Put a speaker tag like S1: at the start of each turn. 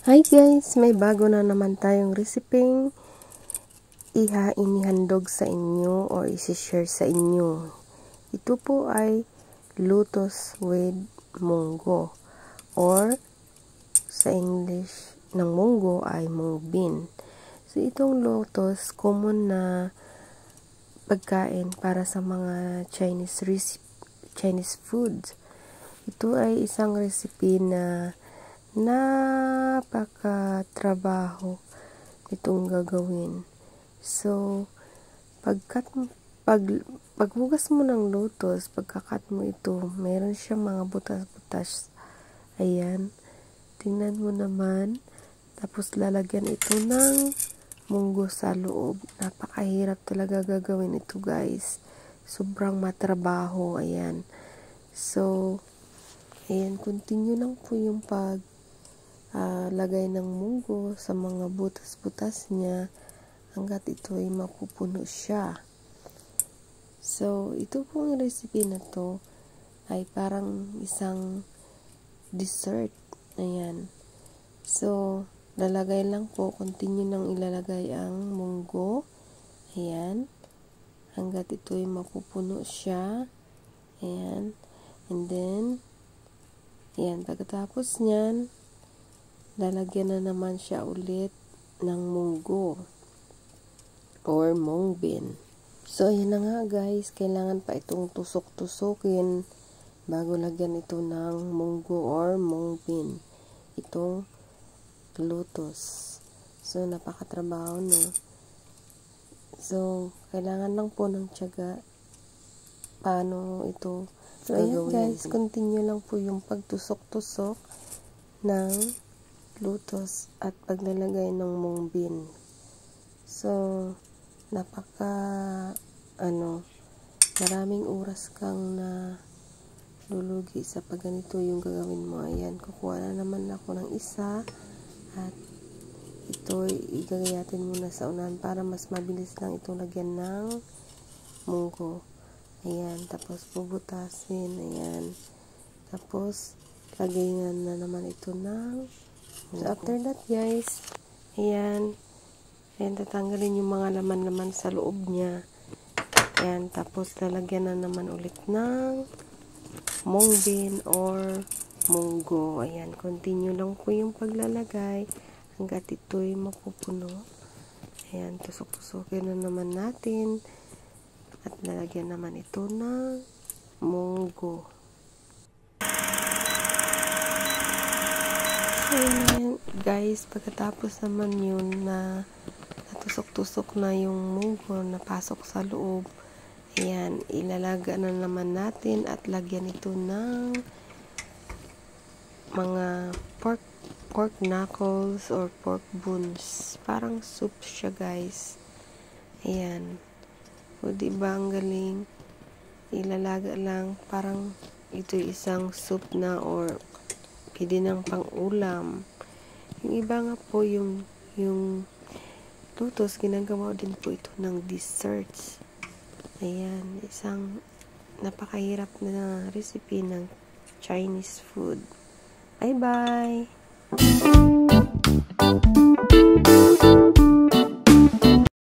S1: Hi guys! May bago na naman tayong resiping inihandog sa inyo o isi-share sa inyo. Ito po ay lotus with munggo or sa English ng munggo ay mung bean. So itong lotus, common na pagkain para sa mga Chinese foods. Ito ay isang recipe na napakatrabaho itong gagawin. So, paghugas mo ng lotus, pagkakat mo ito, meron siyang mga butas-butas. Ayan. Tingnan mo naman. Tapos, lalagyan ito ng munggo sa loob. Napakahirap talaga gagawin ito, guys. Sobrang matrabaho. Ayan. So, ayan. Continue lang po yung lagay ng munggo sa mga butas-butas niya hanggat ito ay mapupuno siya. So, ito pong recipe na to ay parang isang dessert. Ayan. So, lalagay lang po, continue nang ilalagay ang munggo. Ayan. Hanggat ito ay mapupuno siya. Ayan. And then, ayan, pagkatapos niyan, lalagyan na naman siya ulit ng munggo or mung bean. So, ayan na nga guys, kailangan pa itong tusok-tusokin bago lagyan ito ng munggo or mung bean. Itong lotus. So, napakatrabaho, no? So, kailangan lang po ng tiyaga paano ito. So, ayan guys, continue lang po yung pagtusok-tusok ng lotus at paglalagay ng mung bean. So, maraming oras kang na lulugi sa pagganito yung gagawin mo. Ayan, kukuha na naman ako ng isa at ito igagayatin muna sa unahan para mas mabilis lang itong lagyan ng munggo. Ayan, tapos bubutasin. Ayan, tapos lagyan na naman ito ng so, after that guys, ayan, tatanggalin yung mga laman-laman sa loob niya. Ayan, tapos lalagyan na naman ulit ng mung bean or munggo. Ayan, continue lang po yung paglalagay hanggat ito'y mapupuno. Ayan, tusok-tusokin na naman natin at lalagyan naman ito ng munggo. Ayan, guys, pagkatapos naman yun na natusok-tusok na yung munggo na pasok sa loob, ayan, ilalaga na naman natin at lagyan ito ng mga pork knuckles or pork bones. Parang soup siya, guys. Ayan. O, diba ang galing? Ilalaga lang, parang ito isang soup na or pwede ng pang-ulam. Yung iba nga po, yung lotus, ginagawa din po ito ng desserts. Ayan, isang napakahirap na recipe ng Chinese food. Bye-bye!